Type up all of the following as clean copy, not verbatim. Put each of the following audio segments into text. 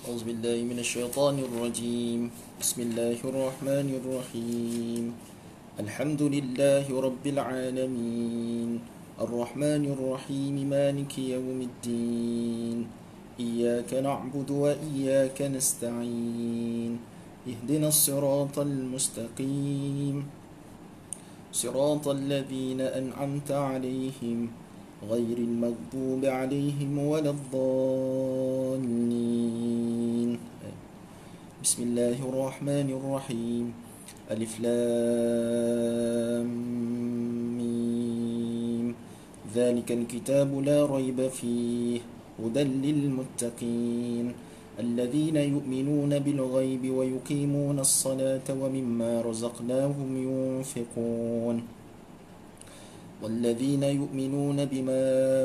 أعوذ بالله من الشيطان الرجيم. بسم الله الرحمن الرحيم. الحمد لله رب العالمين، الرحمن الرحيم، مالك يوم الدين. إياك نعبد وإياك نستعين. اهدنا الصراط المستقيم، صراط الذين أنعمت عليهم غير المغضوب عليهم ولا الضالين. بسم الله الرحمن الرحيم. ألف لام ميم. ذلك الكتاب لا ريب فيه هدى للمتقين الذين يؤمنون بالغيب ويقيمون الصلاة ومما رزقناهم ينفقون والذين يؤمنون بما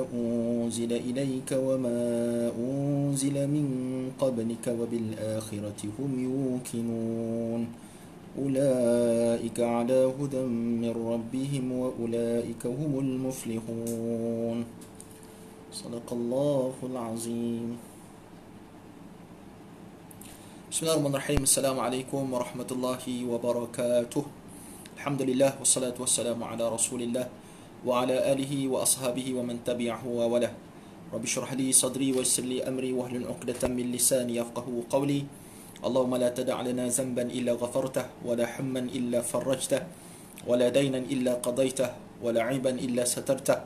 أنزل إليك وما أنزل من قبلك وبالآخرة هم يوقنون أولئك على هدى من ربهم وأولئك هم المفلحون. صدق الله العظيم. بسم الله الرحمن الرحيم. السلام عليكم ورحمة الله وبركاته. الحمد لله والصلاة والسلام على رسول الله وعلى آله وأصحابه ومن تبعه ووله. رب اشرح لي صدري ويسر لي أمري واحلل عقدة من لساني يفقهوا قولي. اللهم لا تدع لنا ذنبا إلا غفرته ولا حما إلا فرجته ولا دينا إلا قضيته ولا عيبا إلا سترته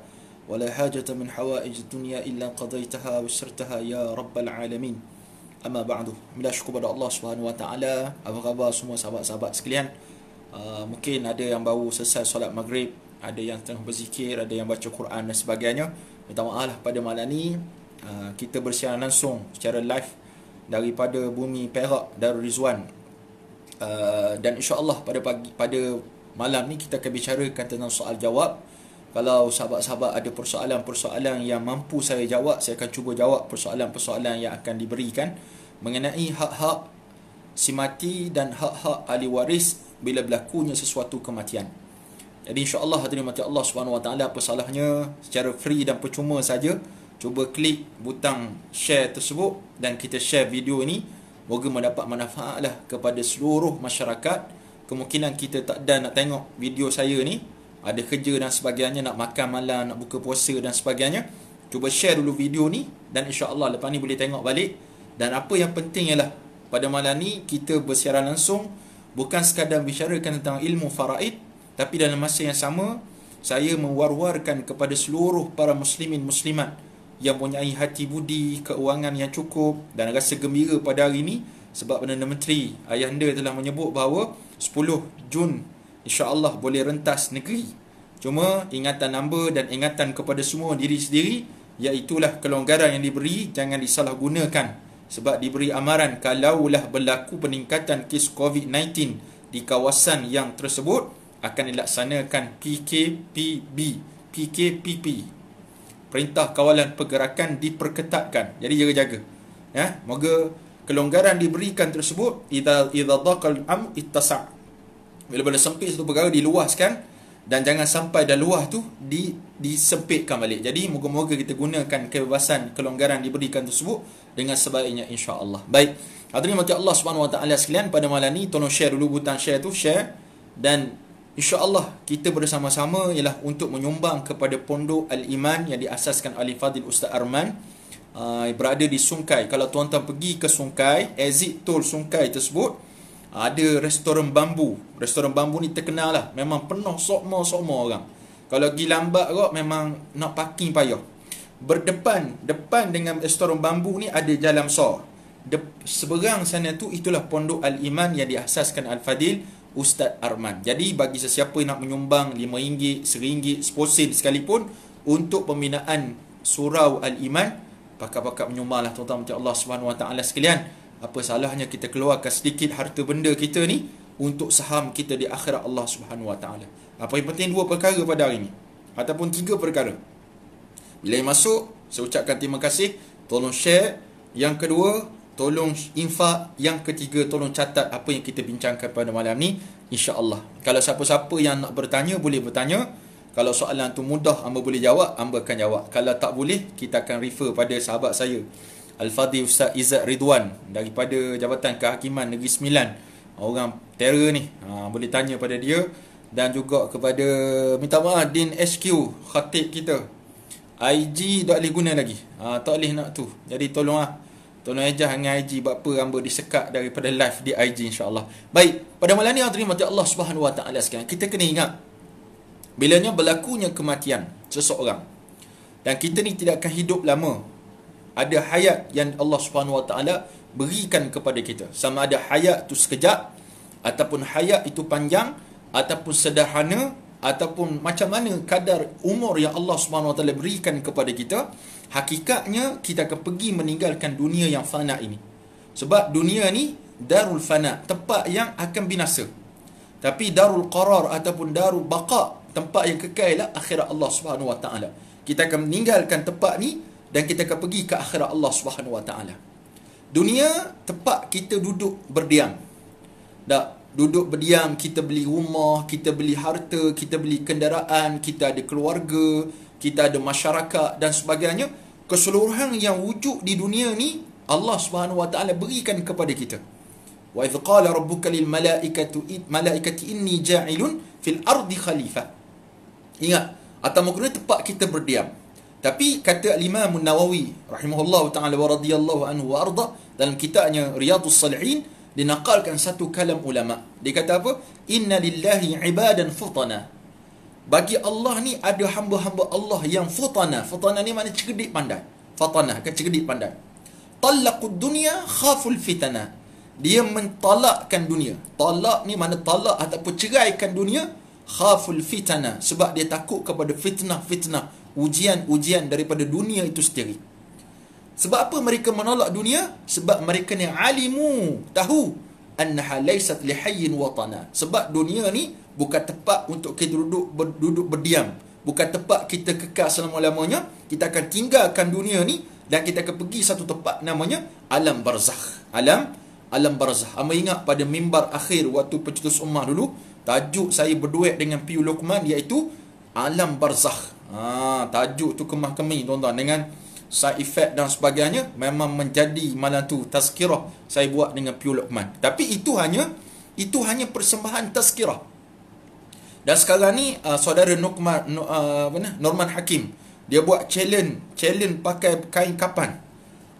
ولا حاجة من حوائج الدنيا إلا قضيتها ويسرتها يا رب العالمين. Amma ba'du. Bila syukur pada Allah Subhanahu Wa Taala. Apa khabar semua sahabat-sahabat sekalian? Mungkin ada yang baru selesai solat maghrib, ada yang tengah berzikir, ada yang baca Quran dan sebagainya. Minta maaf lah pada malam ni kita bersiaran langsung secara live daripada bumi Perak, Darul Rizwan. Dan insya-Allah pada malam ni kita akan bicarakan tentang soal jawab. Kalau sahabat-sahabat ada persoalan-persoalan yang mampu saya jawab, saya akan cuba jawab persoalan-persoalan yang akan diberikan mengenai hak-hak si mati dan hak-hak ahli waris bila berlakunya sesuatu kematian. Jadi insya-Allah hadirin mati Allah Subhanahu Wa Taala, apa salahnya secara free dan percuma saja cuba klik butang share tersebut dan kita share video ini. Moga mendapat manfaatlah kepada seluruh masyarakat. Kemungkinan kita tak ada nak tengok video saya ni, ada kerja dan sebagainya, nak makan malam, nak buka puasa dan sebagainya. Cuba share dulu video ni dan insya-Allah lepas ni boleh tengok balik. Dan apa yang penting ialah pada malam ni kita bersiaran langsung, bukan sekadar bicarakan tentang ilmu faraid, tapi dalam masa yang sama saya mewar-warkan kepada seluruh para muslimin muslimat yang mempunyai hati budi, keuangan yang cukup dan rasa gembira pada hari ini sebab Perdana Menteri ayahanda telah menyebut bahawa 10 Jun insya-Allah boleh rentas negeri. Cuma ingatan hamba dan ingatan kepada semua diri sendiri, iaitulah kelonggaran yang diberi jangan disalahgunakan. Sebab diberi amaran kalaulah berlaku peningkatan kes COVID-19 di kawasan yang tersebut akan dilaksanakan PKPP. Perintah Kawalan Pergerakan diperketatkan. Jadi jaga-jaga. Ya, moga kelonggaran diberikan tersebut idza dhaqal am ittasa'. Bila sempit satu perkara diluaskan dan jangan sampai dah luas tu disempitkan balik. Jadi moga-moga kita gunakan kebebasan kelonggaran diberikan tersebut dengan sebaiknya insya-Allah. Baik. Hadirin mati Allah Subhanahu Wa Taala sekalian, pada malam ni tolong share dulu butang share tu, share, dan insya-Allah kita bersama-sama ialah untuk menyumbang kepada Pondok Al-Iman yang diasaskan oleh Fadil Ustaz Arman. Berada di Sungai. Kalau tuan-tuan pergi ke Sungai, exit tol Sungai tersebut ada restoran bambu. Restoran bambu ni terkenal lah, memang penuh sokmo orang. Kalau pergi lambat kot memang nak parking payah. Depan dengan restoran bambu ni ada jalan besar. Seberang sana tu itulah Pondok Al-Iman yang diasaskan Al-Fadil Ustaz Arman. Jadi bagi sesiapa yang nak menyumbang RM5, RM1, RM10 sekalipun untuk pembinaan Surau Al-Iman, pakar-pakar menyumbanglah tuan-tuan Allah Subhanahu Wa Taala sekalian. Apa salahnya kita keluarkan sedikit harta benda kita ni untuk saham kita di akhirat Allah Subhanahu Wa Taala. Apa yang penting dua perkara pada hari ini ataupun tiga perkara. Bila yang masuk, saya ucapkan terima kasih, tolong share. Yang kedua, tolong infak. Yang ketiga, tolong catat apa yang kita bincangkan pada malam ni, insya-Allah. Kalau siapa-siapa yang nak bertanya boleh bertanya. Kalau soalan tu mudah, hamba boleh jawab, hamba akan jawab. Kalau tak boleh, kita akan refer pada sahabat saya Al-Fadhil Ustaz Izzat Ridwan daripada Jabatan Kehakiman Negeri Sembilan. Orang terror ni, boleh tanya pada dia. Dan juga kepada, minta maaf, Din HQ, khatib kita, IG tak boleh guna lagi, tak boleh nak tu. Jadi tolong ejah dengan IG, apa hamba disekat daripada live di IG, insyaAllah. Baik, pada malam ni hadirin mati Allah Subhanahu Wa Taala sekalian, kita kena ingat bilanya berlakunya kematian seseorang, dan kita ni tidak akan hidup lama. Ada hayat yang Allah Subhanahu Wa Taala berikan kepada kita, sama ada hayat tu sekejap ataupun hayat itu panjang ataupun sederhana, ataupun macam mana kadar umur yang Allah Subhanahu Wa Taala berikan kepada kita. Hakikatnya kita akan pergi meninggalkan dunia yang fana ini. Sebab dunia ni darul fana, tempat yang akan binasa. Tapi darul qarar ataupun darul baqa, tempat yang kekal lah akhirat Allah Subhanahu Wa Taala. Kita akan meninggalkan tempat ni dan kita akan pergi ke akhirat Allah Subhanahu Wa Taala. Dunia tempat kita duduk berdiam. Duduk berdiam, kita beli rumah, kita beli harta, kita beli kenderaan, kita ada keluarga, kita ada masyarakat dan sebagainya. Keseluruhan yang wujud di dunia ni Allah Subhanahu Wa Taala berikan kepada kita. Wa idh qala rabbuka lil malaikati inni ja'ilun fil ardi khalifah. Ingat, atau mungkin tempat kita berdiam. Tapi kata Imam Nawawi rahimahullahu taala wa radhiyallahu anhu wa arda, dalam kitabnya Riyadhus Shalihin, dinaqalkan satu kalam ulama. Dia kata apa? Inna lillahi ibadan futana. Bagi Allah ni ada hamba-hamba Allah yang futana. Futana ni makna cerdik pandai. Fatana kan cerdik pandai. Talaqud dunya khaful fitana. Dia mentalakkan dunia. Talak ni makna talak ataupun ceraikan dunia. Khaful fitana, sebab dia takut kepada fitnah-fitnah, ujian-ujian daripada dunia itu sendiri. Sebab apa mereka menolak dunia? Sebab mereka ni alimu, tahu annaha laysat lihayyin watana. Sebab dunia ni bukan tempat untuk kita duduk berdiam, bukan tempat kita kekal selama-lamanya. Kita akan tinggalkan dunia ni dan kita akan pergi satu tempat namanya alam barzakh. Alam barzakh. Amba ingat pada mimbar akhir waktu pencetus ummah dulu, tajuk saya berduet dengan Piu Luqman iaitu alam barzakh. Tajuk tu kemah-kemih tuan-tuan, dengan side effect dan sebagainya. Memang menjadi malam tu tazkirah saya buat dengan Piu Luqman. Tapi itu hanya persembahan tazkirah. Dan sekarang ni saudara Norman Hakim, dia buat challenge pakai kain kapan.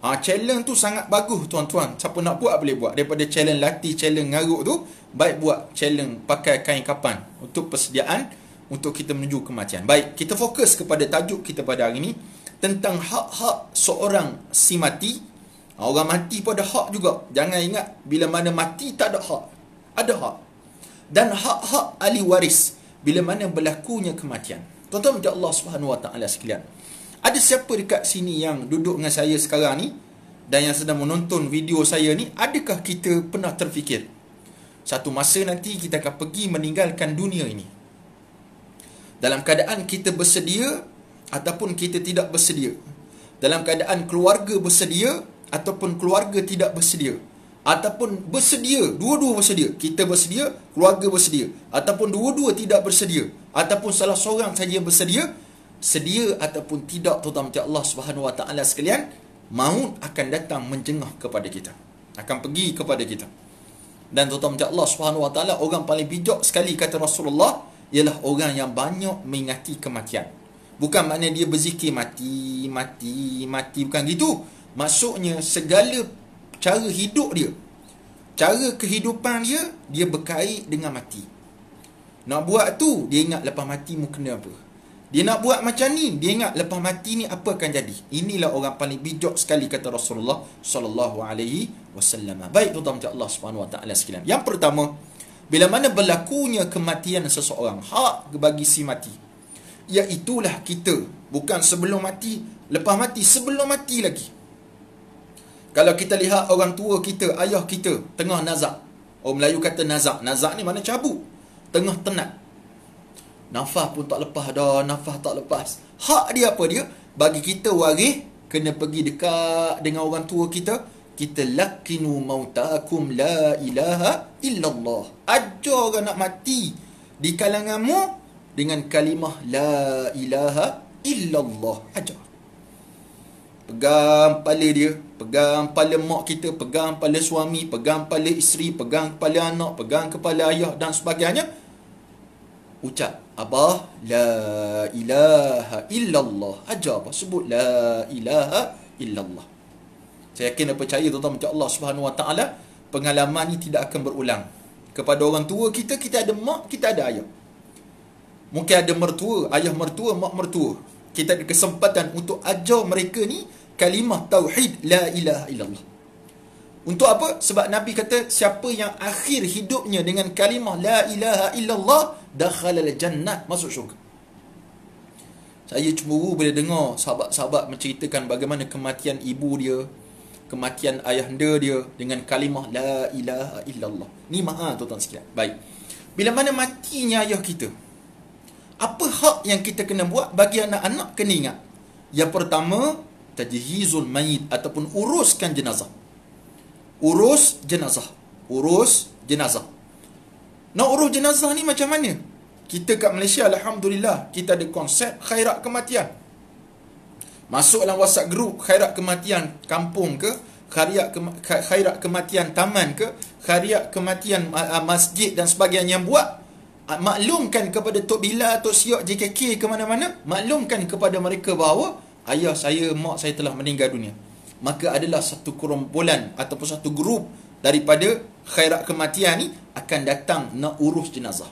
Challenge tu sangat bagus tuan-tuan. Siapa nak buat boleh buat. Daripada challenge latih, challenge ngaruk tu, baik buat challenge pakai kain kapan untuk persediaan untuk kita menuju kematian. Baik, kita fokus kepada tajuk kita pada hari ini, tentang hak-hak seorang si mati. Orang mati pun ada hak juga. Jangan ingat bila mana mati tak ada hak. Ada hak. Dan hak-hak ahli waris bila mana berlakunya kematian. Tuan-tuan minta Allah Subhanahu Wa Taala sekalian, ada siapa dekat sini yang duduk dengan saya sekarang ni dan yang sedang menonton video saya ni, adakah kita pernah terfikir satu masa nanti kita akan pergi meninggalkan dunia ini dalam keadaan kita bersedia ataupun kita tidak bersedia, dalam keadaan keluarga bersedia ataupun keluarga tidak bersedia, ataupun bersedia, dua-dua bersedia, kita bersedia, keluarga bersedia, ataupun dua-dua tidak bersedia, ataupun salah seorang saja yang bersedia. Sedia ataupun tidak, tuan-tuan Allah Subhanahu Wa Taala sekalian, maut akan datang menjengah kepada kita, akan pergi kepada kita. Dan tuan-tuan Allah Subhanahu Wa Taala, orang paling bijak sekali kata Rasulullah ialah orang yang banyak mengingati kematian. Bukan makna dia berzikir mati, bukan gitu. Maksudnya segala cara hidup dia, cara kehidupan dia berkait dengan mati. Nak buat tu, dia ingat lepas mati mu kena apa. Dia nak buat macam ni, dia ingat lepas mati ni apa akan jadi. Inilah orang paling bijak sekali kata Rasulullah sallallahu alaihi wasallam. Baik tuan-tuan Allah Subhanahu Wa Taala sekalian. Yang pertama, bila mana berlakunya kematian seseorang, hak bagi si mati, iaitulah kita, bukan sebelum mati, lepas mati, sebelum mati lagi. Kalau kita lihat orang tua kita, ayah kita tengah nazak. Orang Melayu kata nazak. Nazak ni mana cabut, tengah tenat, nafas pun tak lepas dah, nafas tak lepas. Hak dia apa dia? Bagi kita waris, kena pergi dekat dengan orang tua kita. Kita lakinu mautakum la ilaha illallah. Ajar orang nak mati di kalanganmu dengan kalimah la ilaha illallah. Ajar. Pegang kepala dia, pegang kepala mak kita, pegang kepala suami, pegang kepala isteri, pegang kepala anak, pegang kepala ayah dan sebagainya. Ucap apa? La ilaha illallah. Ajar apa? Sebut la ilaha illallah. Saya yakin dan percaya tuan-tuan macam Allah Subhanahu Wa Taala, pengalaman ni tidak akan berulang. Kepada orang tua kita, kita ada mak, kita ada ayah. Mungkin ada mertua, ayah mertua, mak mertua. Kita ada kesempatan untuk ajar mereka ni kalimah tauhid la ilaha illallah. Untuk apa? Sebab Nabi kata siapa yang akhir hidupnya dengan kalimah la ilaha illallah dakhalal jannah, masuk syurga. Saya cemburu bila dengar sahabat-sahabat menceritakan bagaimana kematian ibu dia, kematian ayahanda dia dengan kalimah la ilaha illallah. Ni maaf tuan-tuan sekalian. Baik. Bila mana matinya ayah kita, apa hak yang kita kena buat bagi anak-anak kena ingat. Yang pertama, tajhizul mayit ataupun uruskan jenazah. Urus jenazah. Urus jenazah. Nak urus jenazah ni macam mana? Kita kat Malaysia, alhamdulillah, kita ada konsep khairat kematian. Masuk dalam WhatsApp group khairat kematian kampung ke, khairat kematian taman ke, khairat kematian masjid dan sebagainya yang buat, maklumkan kepada Tok Bila, Tok Siok, JKK ke mana-mana, maklumkan kepada mereka bahawa ayah saya, mak saya telah meninggal dunia. Maka adalah satu kumpulan ataupun satu grup daripada khairat kematian ni akan datang nak urus jenazah.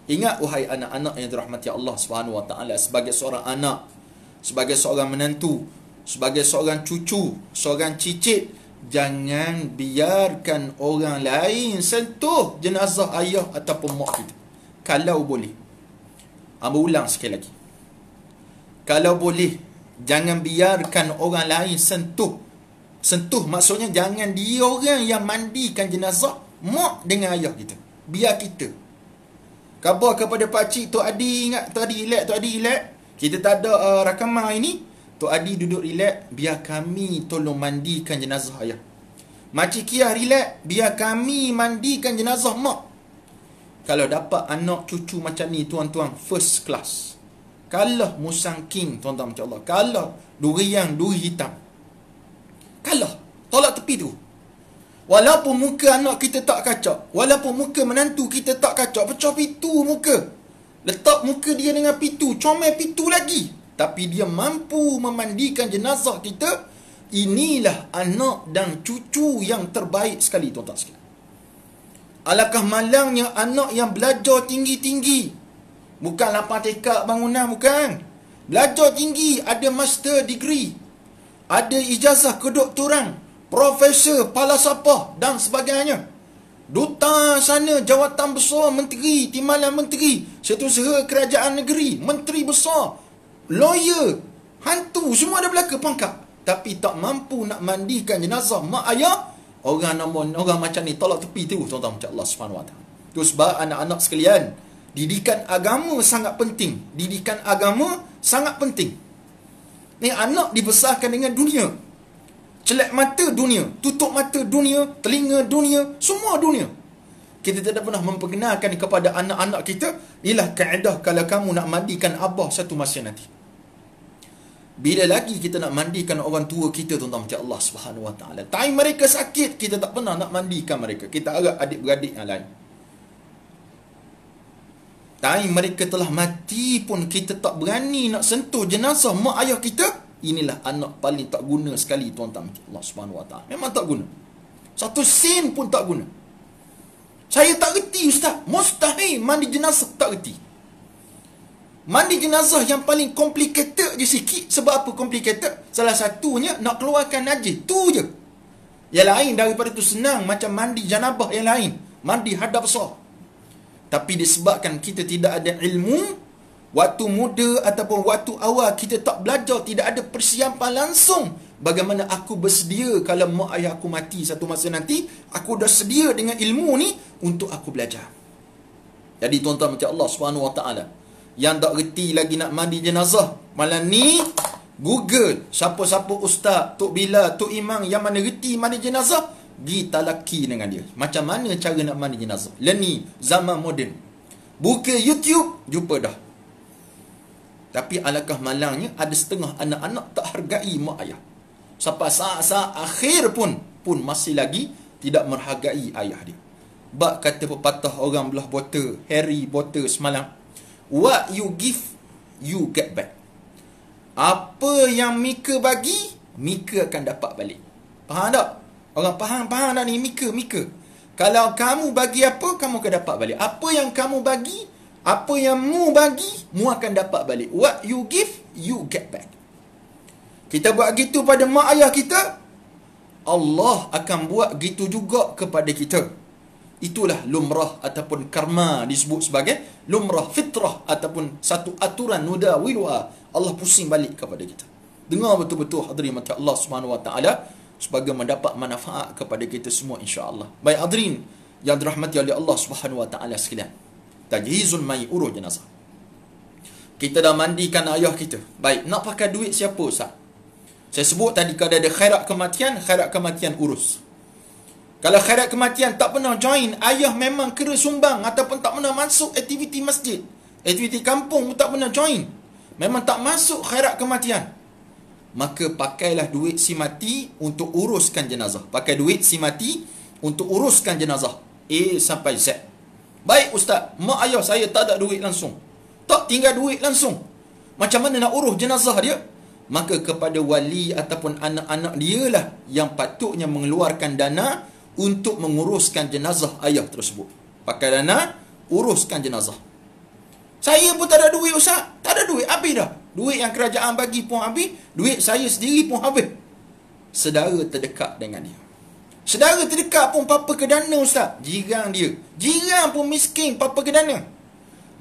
Ingat wahai anak-anak yang dirahmati Allah Subhanahu Wa Taala, sebagai seorang anak, sebagai seorang menantu, sebagai seorang cucu, seorang cicit, jangan biarkan orang lain sentuh jenazah ayah ataupun mak kita. Kalau boleh. Amba ulang sekali lagi. Kalau boleh, jangan biarkan orang lain sentuh. Sentuh maksudnya jangan dia orang yang mandikan jenazah mak dengan ayah kita. Biar kita. Khabar kepada pakcik, Tok Adi, ingat Tok Adi relax. Kita tak ada rakaman ini. Tok Adi duduk relax, biar kami tolong mandikan jenazah ayah. Makcik Kia relax, biar kami mandikan jenazah mak. Kalau dapat anak cucu macam ni tuan-tuan, first class. Kalah musang king tuan-tuan macam Allah. Kalah durian duri hitam. Kalah. Tolak tepi tu. Walaupun muka anak kita tak kacak, walaupun muka menantu kita tak kacak, pecah pitu muka, letak muka dia dengan pitu, comel pitu lagi, tapi dia mampu memandikan jenazah kita. Inilah anak dan cucu yang terbaik sekali tuan-tuan sekalian. Alangkah malangnya anak yang belajar tinggi-tinggi, bukan lapang tekak bangunan, bukan. Belajar tinggi, ada master degree, ada ijazah kedoktoran, profesor, palasapah dan sebagainya. Duta sana, jawatan besar, menteri, timbalan menteri, setiausaha kerajaan negeri, menteri besar, lawyer, hantu, semua ada belaka pangkat. Tapi tak mampu nak mandikan jenazah mak ayah. Orang macam ni tolak tepi tu tuan-tuan macam Allah Subhanahu Wa Taala. Itu sebab anak-anak sekalian, didikan agama sangat penting. Didikan agama sangat penting. Ni anak dibesarkan dengan dunia. Celak mata dunia, tutup mata dunia, telinga dunia, semua dunia. Kita tidak pernah memperkenalkan kepada anak-anak kita, inilah kaedah kalau kamu nak mandikan abah satu masa nanti. Bila lagi kita nak mandikan orang tua kita tuan-tuan macam Allah Subhanahu Wa Taala. Time mereka sakit, kita tak pernah nak mandikan mereka. Kita harap adik-beradik yang lain. Time mereka telah mati pun kita tak berani nak sentuh jenazah mak ayah kita. Inilah anak paling tak guna sekali tuan-tuan macam Allah Subhanahu Wa Taala. Memang tak guna. Satu sen pun tak guna. Saya tak reti ustaz. Mustahil mandi jenazah, tak reti. Mandi jenazah yang paling complicated je sikit. Sebab apa complicated? Salah satunya nak keluarkan najis. Tu je. Yang lain daripada tu senang, macam mandi janabah yang lain. Mandi hadas besar. Tapi disebabkan kita tidak ada ilmu, waktu muda ataupun waktu awal kita tak belajar, tidak ada persiapan langsung. Bagaimana aku bersedia kalau mak ayah aku mati satu masa nanti, aku dah sedia dengan ilmu ni untuk aku belajar. Jadi tuan-tuan macam Allah Subhanahu Wa Taala, yang tak reti lagi nak mandi jenazah, malam ni Google siapa-siapa ustaz, Tok Bila, Tok Imam yang mana reti mandi jenazah, pergi talaki dengan dia. Macam mana cara nak mandi jenazah. Ni zaman moden. Buka YouTube, jumpa dah. Tapi alangkah malangnya ada setengah anak-anak tak hargai mak ayah. Sampai saat-saat akhir pun masih lagi tidak menghargai ayah dia. Bak kata pepatah orang belah botol, Harry Potter semalam, what you give, you get back. Apa yang Mika bagi, Mika akan dapat balik. Faham tak? Orang faham tak ni? Mika. Kalau kamu bagi apa, kamu akan dapat balik. Apa yang kamu bagi, apa yang mu bagi, mu akan dapat balik. What you give, you get back. Kita buat gitu pada mak ayah kita, Allah akan buat gitu juga kepada kita. Itulah lumrah ataupun karma, disebut sebagai lumrah, fitrah ataupun satu aturan nudawiluha. Allah pusing balik kepada kita. Dengar betul-betul hadirin mati Allah Subhanahu wa taala sebagai mendapat manfaat kepada kita semua insya-Allah. Baik hadirin yang dirahmati oleh Allah Subhanahu wa taala sekalian. Tajhizul mai urus jenazah. Kita dah mandikan ayah kita. Baik, nak pakai duit siapa Ustaz? Saya sebut tadi kalau ada khairat kematian urus. Kalau khairat kematian tak pernah join, ayah memang kena sumbang ataupun tak pernah masuk aktiviti masjid, aktiviti kampung tak pernah join, memang tak masuk khairat kematian, maka pakailah duit si mati untuk uruskan jenazah. Pakai duit si mati untuk uruskan jenazah A sampai Z. Baik Ustaz, mak ayah saya tak ada duit langsung, tak tinggal duit langsung, macam mana nak urus jenazah dia? Maka kepada wali ataupun anak-anak dia lah yang patutnya mengeluarkan dana untuk menguruskan jenazah ayah tersebut. Pakai dana, uruskan jenazah. Saya pun tak ada duit Ustaz. Tak ada duit, habis dah. Duit yang kerajaan bagi pun habis, duit saya sendiri pun habis. Saudara terdekat dengan dia, saudara terdekat pun papa ke dana Ustaz. Jiran dia, jiran pun miskin, papa ke dana.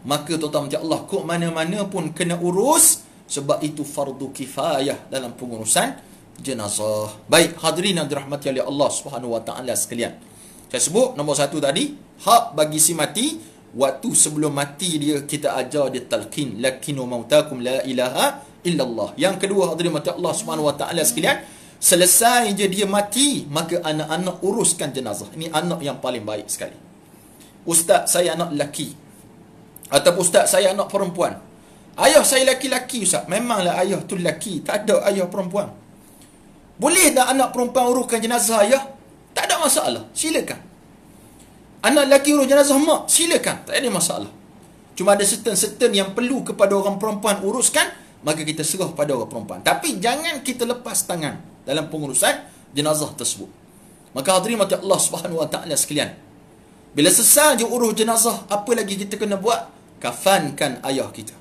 Maka tuan-tuan Allah, kok mana-mana pun kena urus. Sebab itu fardu kifayah dalam pengurusan jenazah. Baik hadirin yang dirahmati oleh Allah Subhanahu wa taala sekalian. Saya sebut nombor satu tadi, hak bagi si mati, waktu sebelum mati dia kita ajar dia talqin, lakinu mautakum la ilaha illallah. Yang kedua hadirin mati Allah Subhanahu wa taala sekalian, selesai je dia mati, maka anak-anak uruskan jenazah. Ini anak yang paling baik sekali. Ustaz saya anak lelaki, ataupun ustaz saya anak perempuan. Ayah saya laki-laki Ustaz. Memanglah ayah tu lelaki, tak ada ayah perempuan. Boleh tak anak perempuan uruskan jenazah ayah? Tak ada masalah, silakan. Anak lelaki urus jenazah mak, silakan, tak ada masalah. Cuma ada certain yang perlu kepada orang perempuan uruskan, maka kita serah pada orang perempuan. Tapi jangan kita lepas tangan dalam pengurusan jenazah tersebut. Maka hadirin mati Allah Subhanahu wa taala sekalian, bila selesai je urus jenazah, apa lagi kita kena buat? Kafankan ayah kita.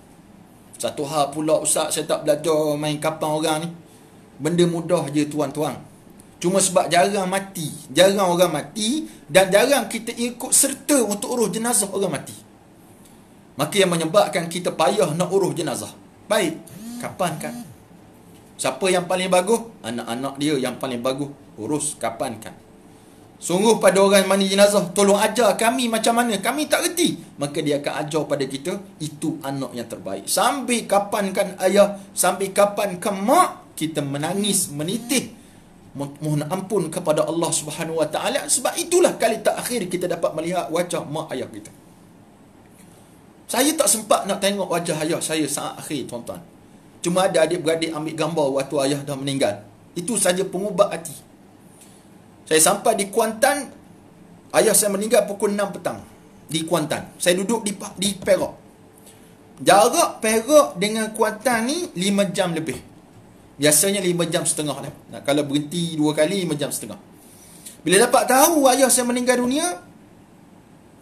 Satu hal pula Ustaz, saya tak belajar main kapal orang ni. Benda mudah je tuan-tuan. Cuma sebab jarang orang mati dan jarang kita ikut serta untuk urus jenazah orang mati, maka yang menyebabkan kita payah nak urus jenazah. Baik, kapankan. Siapa yang paling bagus? Anak-anak dia yang paling bagus, urus, kapankan. Sungguh pada orang mandi jenazah, tolong ajar kami macam mana, kami tak reti. Maka dia akan ajar pada kita, itu anak yang terbaik. Sampai kapankan ayah, sampai kapankan mak, kita menangis, menitih, mohon ampun kepada Allah Subhanahu wa taala. Sebab itulah kali terakhir kita dapat melihat wajah mak ayah kita. Saya tak sempat nak tengok wajah ayah saya saat akhir tuan-tuan. Cuma ada adik-beradik ambil gambar waktu ayah dah meninggal. Itu saja pengubat hati. Saya sampai di Kuantan, ayah saya meninggal pukul 6 petang di Kuantan. Saya duduk di Perak. Jarak Perak dengan Kuantan ni 5 jam lebih. Biasanya 5 jam setengah lah. Nah, kalau berhenti 2 kali 5 jam setengah. Bila dapat tahu ayah saya meninggal dunia,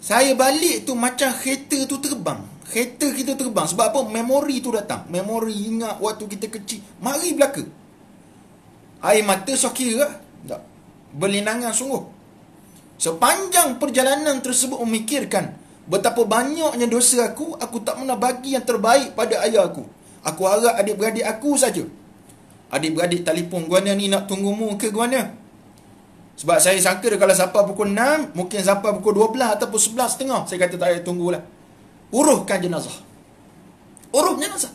saya balik tu macam kereta tu terbang. Kereta kita terbang. Sebab apa? Memori tu datang. Memori ingat waktu kita kecil. Mari belaka. Air mata sokira. Tak. Berlinangan sungguh. Sepanjang perjalanan tersebut memikirkan betapa banyaknya dosa aku tak pernah bagi yang terbaik pada ayah aku. Aku harap adik-beradik aku saja. Adik-beradik telefon, guana ni nak tunggumu ke guana? Sebab saya sangka kalau sampai pukul 6, mungkin sampai pukul 12 ataupun 11.30. Saya kata tak payah tunggulah. Uruskan jenazah. Urus jenazah.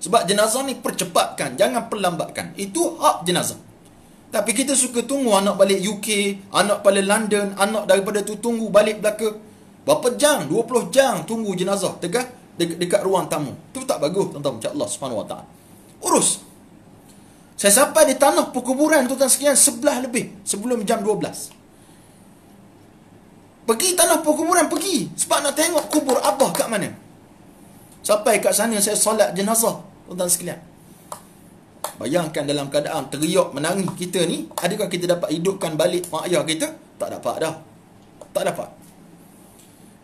Sebab jenazah ni percepatkan, jangan perlambatkan. Itu hak jenazah. Tapi kita suka tunggu anak balik UK, anak balik London, anak daripada tu tunggu balik belaka. Berapa jam? 20 jam tunggu jenazah dekat ruang tamu. Itu tak bagus tuan-tuan, insya Allah Subhanahu wa taala. Urus. Saya sampai di tanah perkuburan tuan-tuan sekalian 11 lebih sebelum jam 12. Pergi tanah perkuburan, pergi. Sebab nak tengok kubur Abah kat mana. Sampai kat sana saya solat jenazah tuan-tuan sekalian. Bayangkan dalam keadaan teriak menangis kita ni, adakah kita dapat hidupkan balik mak ayah kita? Tak dapat dah. Tak dapat.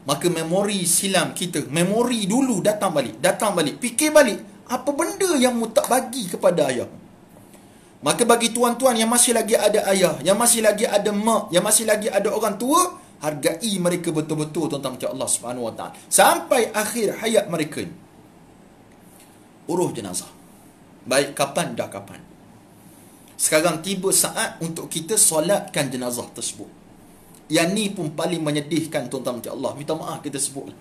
Maka memori silam kita, memori dulu datang balik. Fikir balik, apa benda yang mu tak bagi kepada ayah? Maka bagi tuan-tuan yang masih lagi ada ayah, yang masih lagi ada mak, yang masih lagi ada orang tua, hargai mereka betul-betul tuan-tuan macam Allah Subhanahu Wa Taala. Sampai akhir hayat mereka ni. Urus jenazah. Baik kapan dah kapan. Sekarang tiba saat untuk kita solatkan jenazah tersebut. Yang ni pun paling menyedihkan tuan-tuan macam Allah. Minta maaf kita sebut.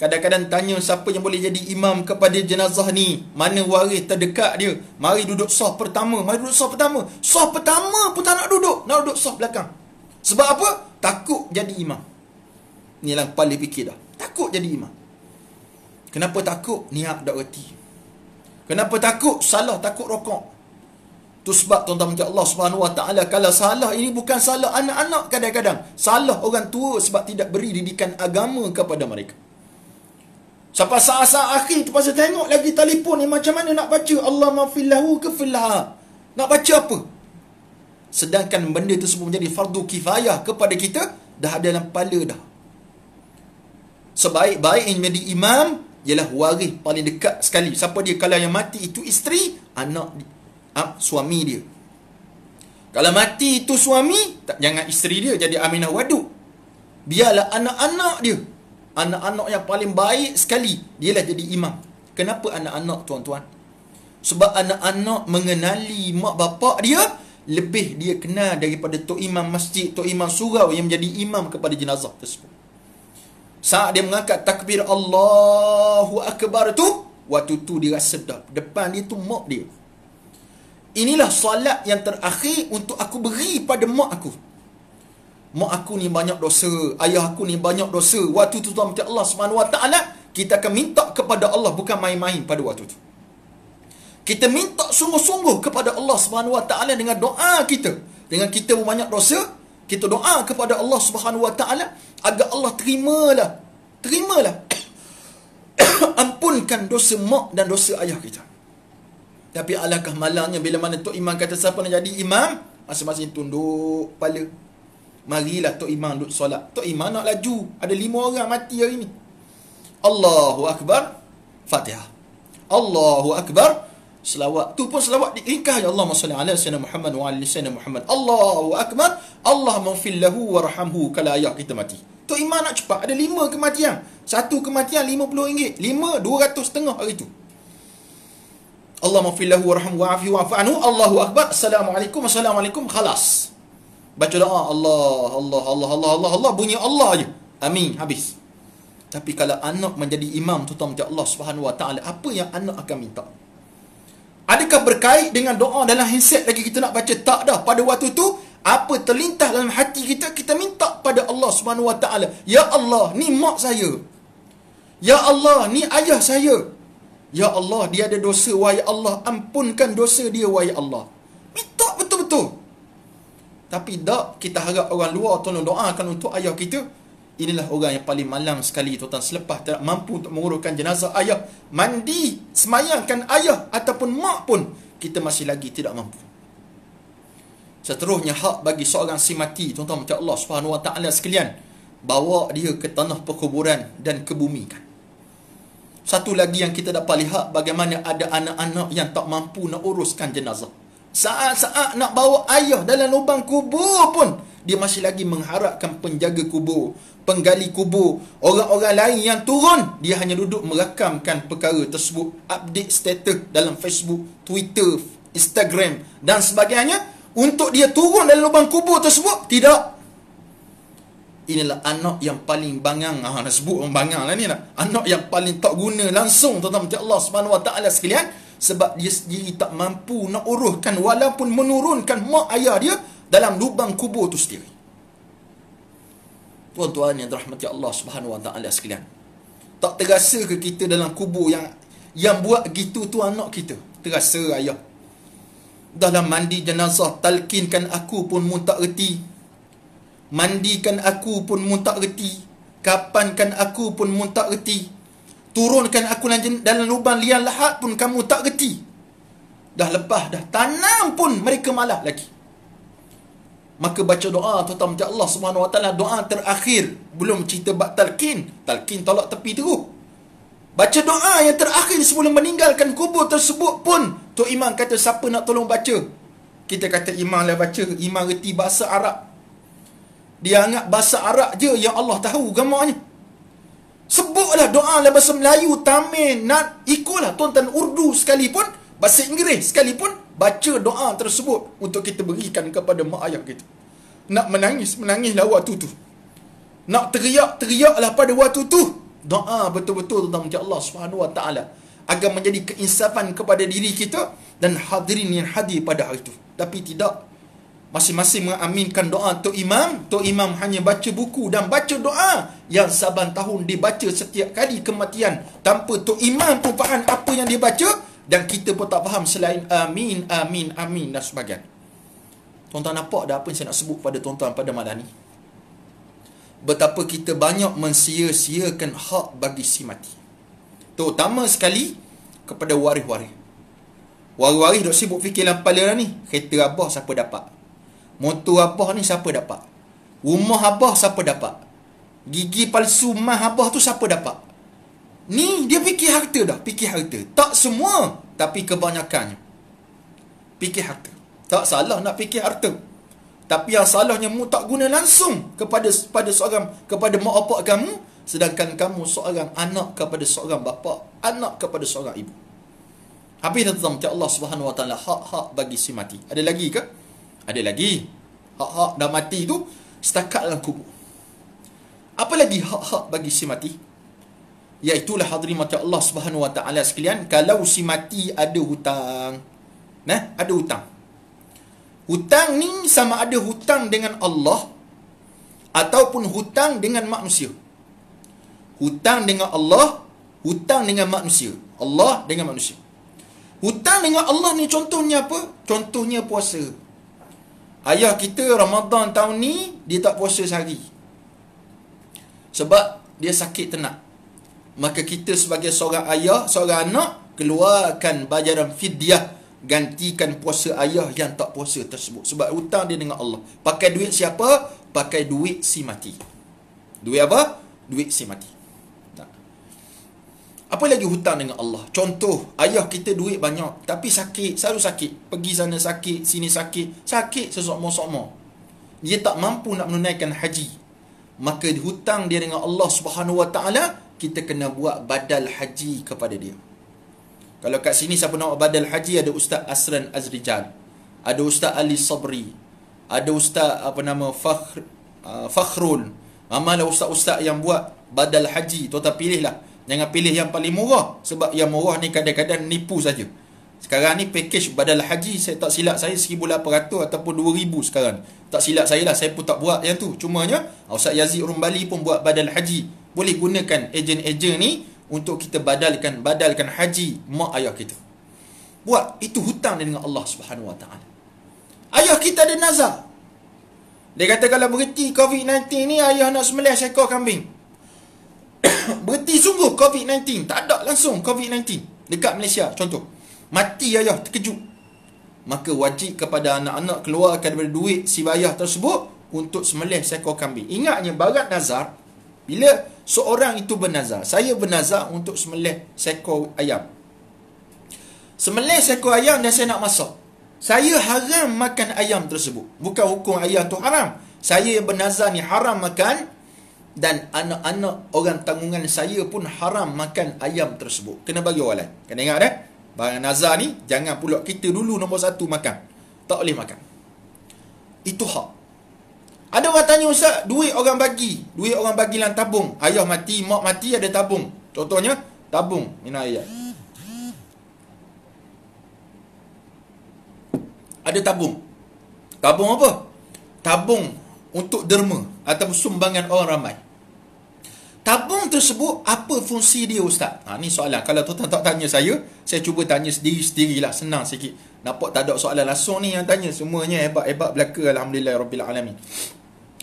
Kadang-kadang tanya siapa yang boleh jadi imam kepada jenazah ni. Mana waris terdekat dia. Mari duduk saf pertama. Saf pertama pun tak nak duduk. Nak duduk saf belakang. Sebab apa? Takut jadi imam. Ni yang paling fikir dah. Takut jadi imam. Kenapa takut? Niat tak reti. Kenapa takut? Salah, takut rokok. Tu sebab tuan-tuan macam Allah Subhanahu Wa Taala, kalau salah ini bukan salah anak-anak kadang-kadang. Salah orang tua sebab tidak beri didikan agama kepada mereka. Sampai saat-saat akhir tu pasal tengok lagi telefon ni macam mana nak baca Allah mafillahu ke fillaha. Nak baca apa? Sedangkan benda tersebut menjadi fardu kifayah kepada kita, dah ada dalam kepala dah. Sebaik-baik yang menjadi imam ialah waris paling dekat sekali. Siapa dia? Kalau yang mati itu isteri, anak suami dia. Kalau mati itu suami, jangan isteri dia jadi Aminah Waduk. Biarlah anak-anak dia. Anak-anak yang paling baik sekali, dialah jadi imam. Kenapa anak-anak tuan-tuan? Sebab anak-anak mengenali mak bapak dia, lebih dia kenal daripada tok imam masjid, tok imam surau yang menjadi imam kepada jenazah tersebut. Saat dia mengangkat takbir Allahu Akbar tu, waktu tu dia rasa sedap. Depan dia tu mak dia. Inilah solat yang terakhir untuk aku beri pada mak aku. Mak aku ni banyak dosa, ayah aku ni banyak dosa. Waktu tu tuan Allah Subhanahu Wa Taala, kita akan minta kepada Allah, bukan main-main pada waktu tu. Kita minta sungguh-sungguh kepada Allah Subhanahu Wa Taala dengan doa kita. Dengan kita banyak dosa, kita doa kepada Allah Subhanahu Wa Taala agar Allah terimalah ampunkan dosa mak dan dosa ayah kita. Tapi alangkah malangnya bila mana tok imam kata siapa nak jadi imam, masing-masing tunduk kepala. Marilah tok imam duduk solat. Tok imam nak laju, ada 5 orang mati hari ni. Allahu Akbar, Fatihah. Allahu Akbar, selawat. Tu pun selawat diringkas, ya Allahumma salli ala sayyidina Muhammad wa ala sayyidina Muhammad. Allahu Akbar, Allahumma fil lahu warhamhu. Kalau ayah kita mati, tok imam nak cepat. Ada 5 kematian. Satu kematian RM50. 5, 200 hari tu. Allahumma fil lahu warhamhu wa'afihi wa'fu anhu. Allahu Akbar, Assalamualaikum, khalas. Baca doa Allah, bunyi Allah je. Amin, habis. Tapi kalau anak menjadi imam tuan-tuan macam Allah Subhanahu Wa Taala, apa yang anak akan minta? Adakah berkait dengan doa dalam handset lagi kita nak baca? Tak dah. Pada waktu tu, apa terlintas dalam hati kita, kita minta pada Allah Subhanahu Wa Taala. Ya Allah, ni mak saya. Ya Allah, ni ayah saya. Ya Allah, dia ada dosa, wahai Allah, ampunkan dosa dia, wahai Allah. Minta betul-betul. Tapi tak kita harap orang luar tolong doakan untuk ayah kita. Inilah orang yang paling malang sekali tuan-tuan. Selepas tak mampu untuk menguruskan jenazah ayah, mandi, semayangkan ayah ataupun mak pun, kita masih lagi tidak mampu. Seterusnya hak bagi seorang si mati tuan-tuan macam Allah Subhanahu Wa Taala sekalian, bawa dia ke tanah perkuburan dan kebumikan. Satu lagi yang kita dapat lihat, bagaimana ada anak-anak yang tak mampu nak uruskan jenazah. Saat-saat nak bawa ayah dalam lubang kubur pun, dia masih lagi mengharapkan penjaga kubur, penggali kubur, orang-orang lain yang turun. Dia hanya duduk merakamkan perkara tersebut, update status dalam Facebook, Twitter, Instagram dan sebagainya. Untuk dia turun dalam lubang kubur tersebut, tidak. Inilah anak yang paling bangang. Nak sebut orang bangang lah ni lah. Anak yang paling tak guna langsung tuan-tuan macam Allah Subhanahu Wa Taala sekalian. Sebab dia sendiri tak mampu nak uruskan walaupun menurunkan mak ayah dia dalam lubang kubur tu sendiri. Tuan-tuan yang dirahmati Allah Subhanahu Wa Taala sekalian, tak terasa ke kita dalam kubur yang buat gitu tu anak kita? Terasa ayah. Dahlah mandi jenazah, talkinkan aku pun mun tak reti. Mandikan aku pun mun tak reti. Kapankan aku pun mun tak reti. Turunkan aku dalam lubang liang lahat pun kamu tak reti. Dah lepas dah tanam pun mereka malah lagi. Maka baca doa tuan-tuan Allah Subhanahu Wa Taala, doa terakhir, belum cerita bab talqin. Talqin tolak tepi terus. Baca doa yang terakhir sebelum meninggalkan kubur tersebut pun Tok Imam kata siapa nak tolong baca? Kita kata Imam lah baca. Imam reti bahasa Arab. Dia anggap bahasa Arab je yang Allah tahu gamanya. Sebutlah doa lah bahasa Melayu, Tamil, nak ikutlah tuan-tuan Urdu sekalipun, bahasa Inggeris sekalipun, baca doa tersebut untuk kita berikan kepada mak ayah kita. Nak menangislah waktu tu. Nak teriaklah pada waktu tu. Doa betul-betul tentang Allah Subhanahu Wa Taala agar menjadi keinsafan kepada diri kita dan hadirin yang hadir pada hari itu. Tapi tidak, masing-masing mengaminkan doa Tok Imam. Tok Imam hanya baca buku dan baca doa yang saban tahun dibaca setiap kali kematian, tanpa Tok Imam pun faham apa yang dia baca, dan kita pun tak faham selain amin, amin, amin dan sebagainya. Tuan-tuan nampak dah apa yang saya nak sebut pada tuan-tuan pada malam ni? Betapa kita banyak mensia-siakan hak bagi si mati. Terutama sekali kepada waris-waris. Waris-waris duk sibuk fikir dalam kepala ni, kereta abah siapa dapat? Motor abah ni siapa dapat? Rumah abah siapa dapat? Gigi palsu mah abah tu siapa dapat? Ni dia fikir harta dah, fikir harta. Tak semua, tapi kebanyakannya fikir harta. Tak salah nak fikir harta, tapi yang salahnya mu tak guna langsung kepada seorang, kepada mak bapak kamu, sedangkan kamu seorang anak kepada seorang bapa, anak kepada seorang ibu. Habis tentang Allah Subhanahu Wa Taala hak-hak bagi si mati. Ada lagi ke? Ada lagi. Hak-hak dah mati tu setakat dalam kubur. Apa lagi hak-hak bagi si mati? Iaitulah hadirin mati Allah Subhanahu Wa Taala sekalian, kalau si mati ada hutang. Ada hutang. Hutang ni sama ada hutang dengan Allah ataupun hutang dengan manusia. Hutang dengan Allah, hutang dengan manusia. Allah dengan manusia. Hutang dengan Allah ni contohnya apa? Contohnya puasa. Ayah kita Ramadan tahun ni dia tak puasa sehari sebab dia sakit ternak. Maka kita sebagai seorang ayah, seorang anak, keluarkan bayaran fidyah, gantikan puasa ayah yang tak puasa tersebut. Sebab hutang dia dengan Allah. Pakai duit siapa? Pakai duit si mati. Duit apa? Duit si mati. Apa lagi hutang dengan Allah? Contoh, ayah kita duit banyak tapi sakit, selalu sakit. Pergi sana sakit, sini sakit, sakit sesokmo-sokmo. Dia tak mampu nak menunaikan haji. Maka hutang dia dengan Allah Subhanahu Wa Taala, kita kena buat badal haji kepada dia. Kalau kat sini siapa nak badal haji, ada Ustaz Asran Azrijal, ada Ustaz Ali Sabri, ada Ustaz Fakhrul. Amalah ustaz-ustaz yang buat badal haji. Tuan-tuan pilihlah. Jangan pilih yang paling murah, sebab yang murah ni kadang-kadang nipu saja. Sekarang ni package badal haji, saya tak silap saya 1,800 ataupun 2,000 sekarang. Tak silap saya lah, saya pun tak buat yang tu. Cumanya Ustaz Yazid Rumbali pun buat badal haji. Boleh gunakan ejen-ejen ni untuk kita badalkan haji mak ayah kita. Buat, itu hutang dengan Allah Subhanahu Wa Taala. Ayah kita ada nazar. Dia kata kalau berhenti COVID-19 ni, ayah nak sembelih seekor kambing. Berhenti sungguh COVID-19, tak ada langsung COVID-19 dekat Malaysia contoh. Mati ayah, terkejut. Maka wajib kepada anak-anak keluarkan daripada duit si ayah tersebut untuk sembelih seekor kambing. Ingatnya barat nazar, bila seorang itu bernazar, saya bernazar untuk sembelih seekor ayam. Sembelih seekor ayam dan saya nak masak. Saya haram makan ayam tersebut. Bukan hukum ayam tu haram. Saya yang bernazar ni haram makan, dan anak-anak orang tanggungan saya pun haram makan ayam tersebut. Kena bagi orang lain. Kena ingat dah. Barang nazar ni, jangan pula kita dulu nombor satu makan. Tak boleh makan. Itu hak. Ada orang tanya, Ustaz, duit orang bagi dalam tabung. Ayah mati, mak mati, ada tabung. Contohnya, tabung. Minat ayat. Ada tabung. Tabung apa? Tabung untuk derma atau sumbangan orang ramai. Tabung tersebut, apa fungsi dia, Ustaz? Ni soalan. Kalau tuan-tuan tak tanya saya cuba tanya sendiri-sendirilah. Senang sikit. Nampak tak ada soalan langsung ni yang tanya. Semuanya hebat-hebat belaka. Alhamdulillah Rabbil Alamin.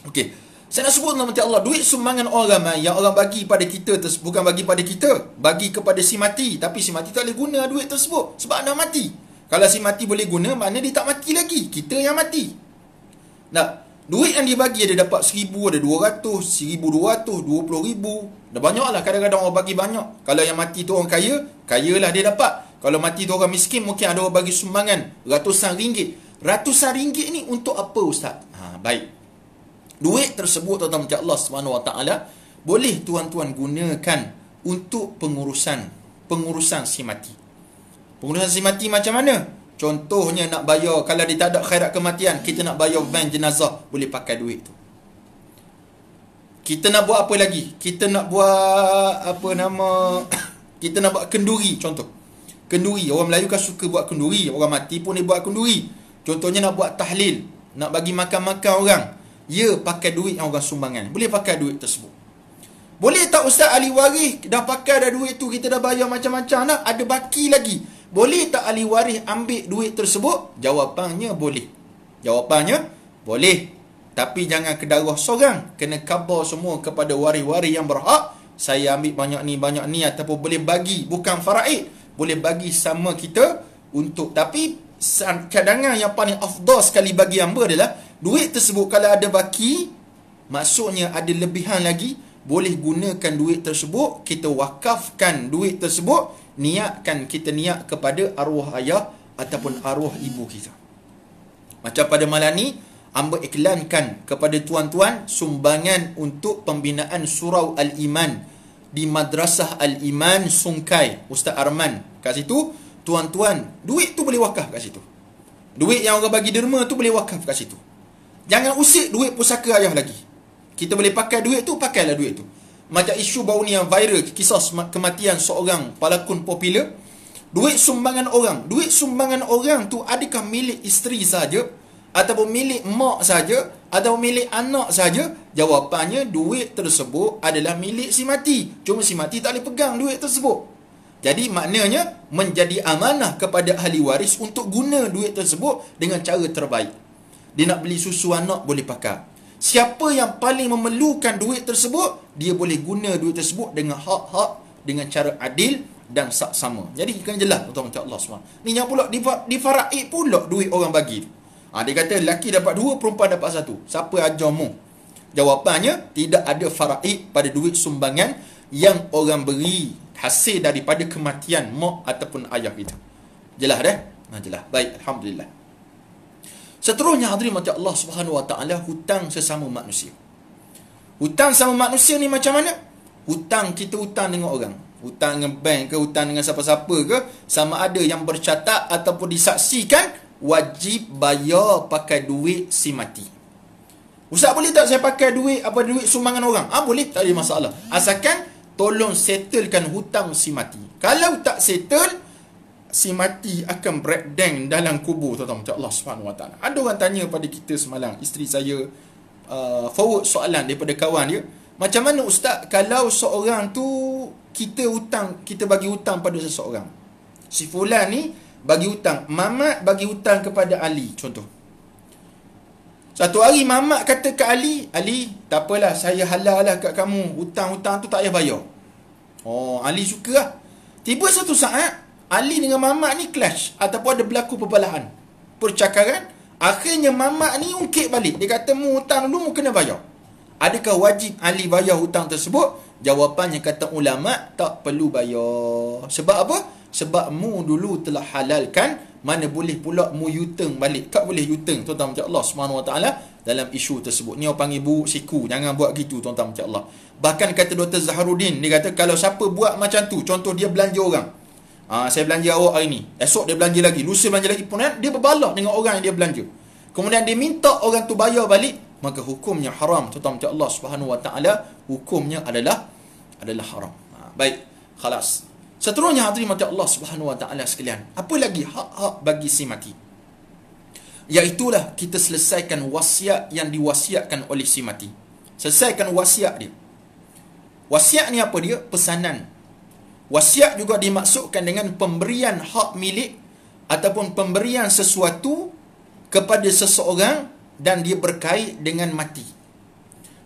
Okey. Saya nak sebut nama Allah. Duit sumbangan orang yang orang bagi pada kita, bukan bagi pada kita, bagi kepada si mati. Tapi si mati tak boleh guna duit tersebut sebab dah mati. Kalau si mati boleh guna, maknanya dia tak mati lagi. Kita yang mati. Nah, duit yang dia bagi ada dapat 1,000, ada 200, 1,200, 20,000. Dah banyak lah. Kadang-kadang orang bagi banyak. Kalau yang mati tu orang kaya, kayalah dia dapat. Kalau mati tu orang miskin, mungkin ada orang bagi sumbangan ratusan ringgit. Ratusan ringgit ni untuk apa, Ustaz? Baik. Duit tersebut, tuan-tuan macam Allah SWT, boleh tuan-tuan gunakan untuk pengurusan si mati. Pengurusan si mati macam mana? Contohnya nak bayar, kalau dia tak ada khairat kematian, kita nak bayar van jenazah, boleh pakai duit tu. Kita nak buat apa lagi? Kita nak buat kita nak buat kenduri, contoh. Kenduri, orang Melayu kan suka buat kenduri. Orang mati pun dia buat kenduri. Contohnya nak buat tahlil, nak bagi makan-makan orang. Ya, pakai duit yang orang sumbangan. Boleh pakai duit tersebut. Boleh tak Ustaz, ahli waris dah pakai dah duit tu, kita dah bayar macam-macam, nak ada baki lagi, boleh tak ahli waris ambil duit tersebut? Jawapannya boleh. Jawapannya boleh. Tapi jangan kedarah seorang. Kena khabar semua kepada waris-waris yang berhak. Saya ambil banyak ni ataupun boleh bagi, bukan faraid, boleh bagi sama kita untuk. Tapi cadangan yang paling afdal sekali bagi hamba adalah duit tersebut kalau ada baki, maksudnya ada lebihan lagi, boleh gunakan duit tersebut, kita wakafkan duit tersebut, kita niat kepada arwah ayah ataupun arwah ibu kita. Macam pada malam ni, hamba iklankan kepada tuan-tuan sumbangan untuk pembinaan surau Al-Iman di Madrasah Al-Iman Sungkai, Ustaz Arman kat situ. Tuan-tuan, duit tu boleh wakaf kat situ. Duit yang orang bagi derma tu boleh wakaf kat situ. Jangan usik duit pusaka ayah lagi. Kita boleh pakai duit tu, pakailah duit tu. Macam isu baru ni yang viral, kisah kematian seorang pelakon popular. Duit sumbangan orang. Duit sumbangan orang tu adakah milik isteri saja, ataupun milik mak saja, atau milik anak saja? Jawapannya, duit tersebut adalah milik si mati. Cuma si mati tak boleh pegang duit tersebut. Jadi maknanya menjadi amanah kepada ahli waris untuk guna duit tersebut dengan cara terbaik. Dia nak beli susu anak, boleh pakai. Siapa yang paling memerlukan duit tersebut, dia boleh guna duit tersebut dengan hak-hak, dengan cara adil dan saksama. Jadi kena jelas, tuan-tuan Allah SWT. Ni yang pula di faraid pula duit orang bagi. Dia kata lelaki dapat 2, perempuan dapat 1. Siapa ajarmu? Jawapannya, tidak ada faraid pada duit sumbangan yang orang beri hasil daripada kematian mak ataupun ayah kita. Jelas dah? Jelas. Baik, alhamdulillah. Seterusnya hadirin macam Allah Subhanahu Wa Taala, hutang sesama manusia. Hutang sama manusia ni macam mana? Hutang, kita hutang dengan orang. Hutang dengan bank ke, hutang dengan siapa-siapa ke, sama ada yang bercatat ataupun disaksikan, wajib bayar pakai duit si mati. Ustaz, boleh tak saya pakai duit duit sumbangan orang? Boleh, tak ada masalah. Asalkan tolong settlekan hutang si mati. Kalau tak settle, si mati akan breakdown dalam kubur, tuan-tuan macam Allah Subhanahu Wa Taala. Ada orang tanya pada kita semalam, isteri saya forward soalan daripada kawan dia, macam mana Ustaz kalau seorang tu kita bagi hutang pada seseorang. Si fulan ni bagi hutang, Mamat bagi hutang kepada Ali, contoh. Satu hari Mamat kata ke Ali, tak apalah, saya halal lah kat kamu, hutang-hutang tu tak payah bayar. Ali suka lah. Tiba satu saat, Ali dengan Mamat ni clash, ataupun ada berlaku perbalahan, percakaran. Akhirnya Mamat ni ungkit balik. Dia kata, mu hutang dulu, mu kena bayar. Adakah wajib Ali bayar hutang tersebut? Jawapannya kata ulama, tak perlu bayar. Sebab apa? Sebab mu dulu telah halalkan, mana boleh pula mu U-turn balik. Tak boleh U-turn, tuan-tuan macam Allah Subhanahu Wa Taala dalam isu tersebut. Ni orang panggil buruk siku. Jangan buat gitu, tuan-tuan macam Allah. Bahkan kata Dr. Zaharuddin, dia kata kalau siapa buat macam tu, contoh dia belanja orang. Saya belanja awak hari ni, esok dia belanja lagi, lusa belanja lagi, pun dia berbalah dengan orang yang dia belanja. Kemudian dia minta orang tu bayar balik, maka hukumnya haram, tuan-tuan macam Allah Subhanahu Wa Taala, hukumnya adalah haram. Baik, khalas. Seterusnya hadirin macam Allah Subhanahu Wa Taala sekalian, apa lagi hak-hak bagi si mati? Iaitulah kita selesaikan wasiat yang diwasiatkan oleh si mati. Selesaikan wasiat dia. Wasiat ni apa dia? Pesanan. Wasiat juga dimaksudkan dengan pemberian hak milik ataupun pemberian sesuatu kepada seseorang dan dia berkait dengan mati.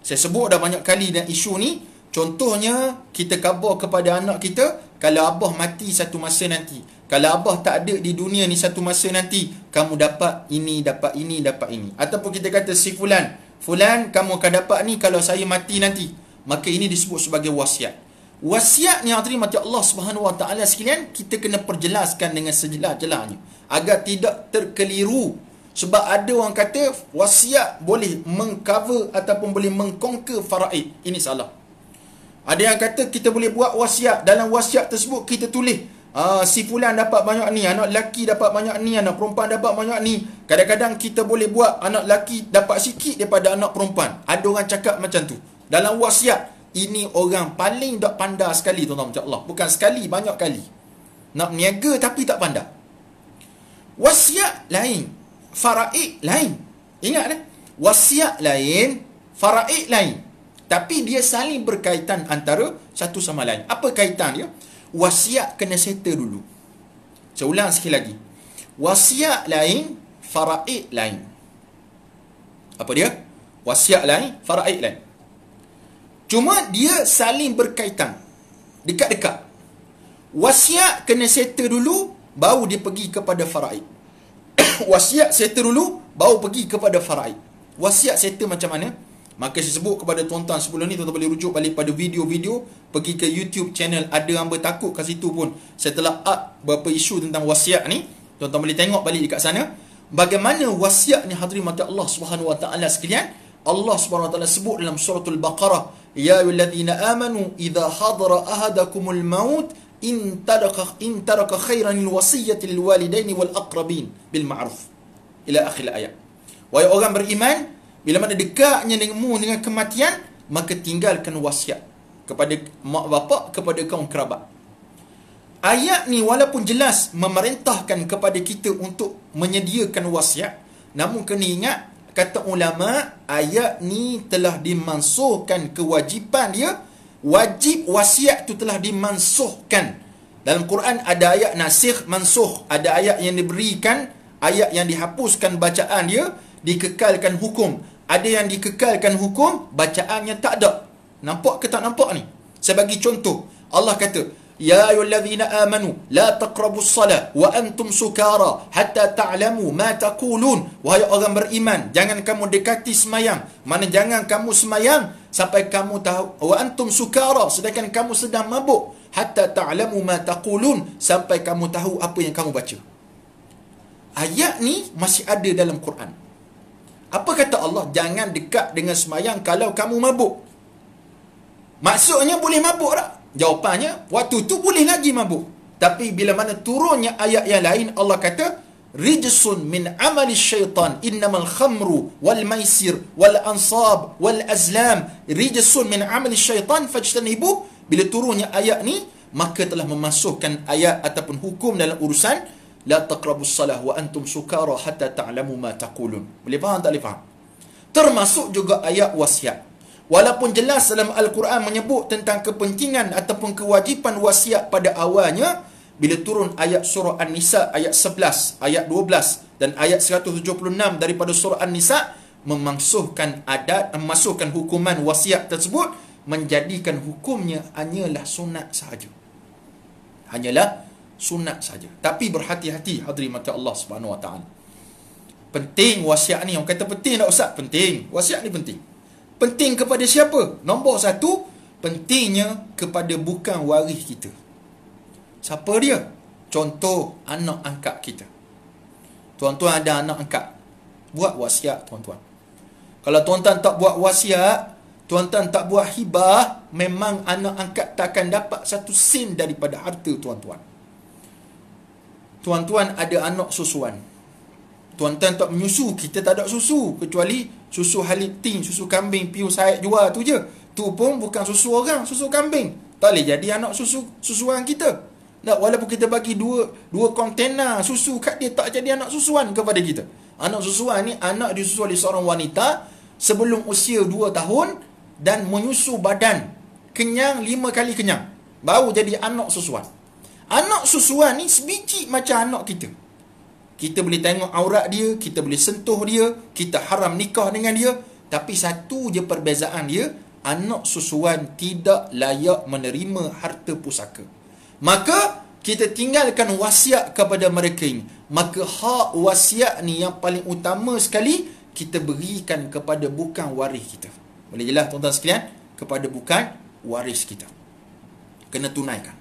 Saya sebut dah banyak kali dan isu ni. Contohnya, kita khabar kepada anak kita, kalau abah mati satu masa nanti, kalau abah tak ada di dunia ni satu masa nanti, kamu dapat ini, dapat ini, dapat ini. Ataupun kita kata si Fulan, kamu akan dapat ni kalau saya mati nanti. Maka ini disebut sebagai wasiat. Wasiat ni hadirin mati Allah Subhanahu Wa Taala sekalian, kita kena perjelaskan dengan sejelas-jelasnya agar tidak terkeliru. Sebab ada orang kata wasiat boleh mengcover ataupun boleh mengconquer faraid. Ini salah. Ada yang kata kita boleh buat wasiat. Dalam wasiat tersebut kita tulis si Fulan dapat banyak ni, anak lelaki dapat banyak ni, anak perempuan dapat banyak ni. Kadang-kadang kita boleh buat anak lelaki dapat sikit daripada anak perempuan. Ada orang cakap macam tu dalam wasiat. Ini orang paling tak pandai sekali, tuan-tuan macam Allah. Bukan sekali, banyak kali. Nak niaga tapi tak pandai. Wasiat lain, faraid lain. Ingat wasiat lain, faraid lain. Tapi dia saling berkaitan antara satu sama lain. Apa kaitan dia? Wasiat kena settle dulu. Saya ulang sekali lagi. Wasiat lain, faraid lain. Apa dia? Wasiat lain, faraid lain. Cuma dia saling berkaitan. Dekat-dekat. Wasiat kena settle dulu, baru dia pergi kepada faraid. Wasiat settle dulu, baru pergi kepada faraid. Wasiat settle macam mana? Maka saya sebut kepada tuan-tuan sebelum ni, tuan-tuan boleh rujuk balik pada video-video, pergi ke YouTube channel Ada Hamba Takut, kat situ pun saya telah up beberapa isu tentang wasiat ni. Tuan-tuan boleh tengok balik dekat sana. Bagaimana wasiat ni hadirin mati Allah Subhanahu Wa Taala sekalian. Allah Subhanahu Wa Taala sebut dalam suratul Baqarah, ya ayyuhallazina amanu idza hadara ahadakumul maut in taraka khairan alwasiyati lilwalidaini wal aqrabin bil ma'ruf ila akhir ayat. Wahai orang beriman, bila mana dekatnya denganmu dengan kematian, maka tinggalkan wasiat kepada mak bapak, kepada kaum kerabat. Ayat ni walaupun jelas memerintahkan kepada kita untuk menyediakan wasiat, namun kena ingat, kata ulama, ayat ni telah dimansuhkan kewajipan dia. Wajib wasiat tu telah dimansuhkan. Dalam Quran ada ayat nasikh, mansuh. Ada ayat yang diberikan, ayat yang dihapuskan bacaan dia, dikekalkan hukum. Ada yang dikekalkan hukum, bacaannya tak ada. Nampak ke tak nampak ni? Saya bagi contoh. Allah kata, ya ayyuhallazina amanu la taqrabus salat wa antum sukara hatta ta'lamu ma taqulun. Wahai orang beriman, jangan kamu dekati semayang. Mana jangan kamu semayang sampai kamu tahu, wa antum sukara, sedangkan kamu sedang mabuk, hatta ta'lamu ma taqulun, sampai kamu tahu apa yang kamu baca. Ayat ni masih ada dalam Quran. Apa kata Allah? Jangan dekat dengan semayang kalau kamu mabuk. Maksudnya boleh mabuk tak? Jawapannya, waktu tu boleh lagi mabuk. Tapi bila mana turunnya ayat yang lain, Allah kata, rijsun min amali syaitan innamal khamru wal maisir wal ansab wal azlam rijsun min amali syaitan fajtanibu. Bila turunnya ayat ni, maka telah memasukkan ayat ataupun hukum dalam urusan la taqrabus salah wa antum sukara hatta ta'lamu ma taqulun. Boleh faham tak boleh faham? Termasuk juga ayat wasiat. Walaupun jelas dalam Al-Quran menyebut tentang kepentingan ataupun kewajipan wasiat pada awalnya, bila turun ayat surah An-Nisa ayat 11, ayat 12 dan ayat 176 daripada surah An-Nisa, memasukkan hukuman wasiat tersebut, menjadikan hukumnya hanyalah sunat sahaja. Hanyalah sunat sahaja. Tapi berhati-hati hadirin mati Allah Subhanahu Wa Taala. Penting wasiat ni. Orang kata penting tak Ustaz? Penting. Wasiat ni penting. Penting kepada siapa? Nombor satu, pentingnya kepada bukan waris kita. Siapa dia? Contoh, anak angkat kita. Tuan-tuan ada anak angkat, buat wasiat tuan-tuan. Kalau tuan-tuan tak buat wasiat, tuan-tuan tak buat hibah, memang anak angkat tak akan dapat satu sen daripada harta tuan-tuan. Tuan-tuan ada anak susuan. Tuan-tuan tak menyusu, kita tak ada susu. Kecuali susu Halid Ting, susu kambing Piu Said jual tu je. Tu pun bukan susu orang, susu kambing. Tak boleh jadi anak susuan kita. Tak, walaupun kita bagi dua kontena susu kat dia, tak jadi anak susuan kepada kita. Anak susuan ni, anak disusui oleh seorang wanita sebelum usia 2 tahun dan menyusu badan kenyang 5 kali kenyang, baru jadi anak susuan. Anak susuan ni sebiji macam anak kita. kita boleh tengok aurat dia, kita boleh sentuh dia, kita haram nikah dengan dia. Tapi satu je perbezaan dia, anak susuan tidak layak menerima harta pusaka. Maka kita tinggalkan wasiat kepada mereka ini. Maka hak wasiat ni yang paling utama sekali kita berikan kepada bukan waris kita. Boleh jelas tuan-tuan sekalian? Kepada bukan waris kita. Kena tunaikan.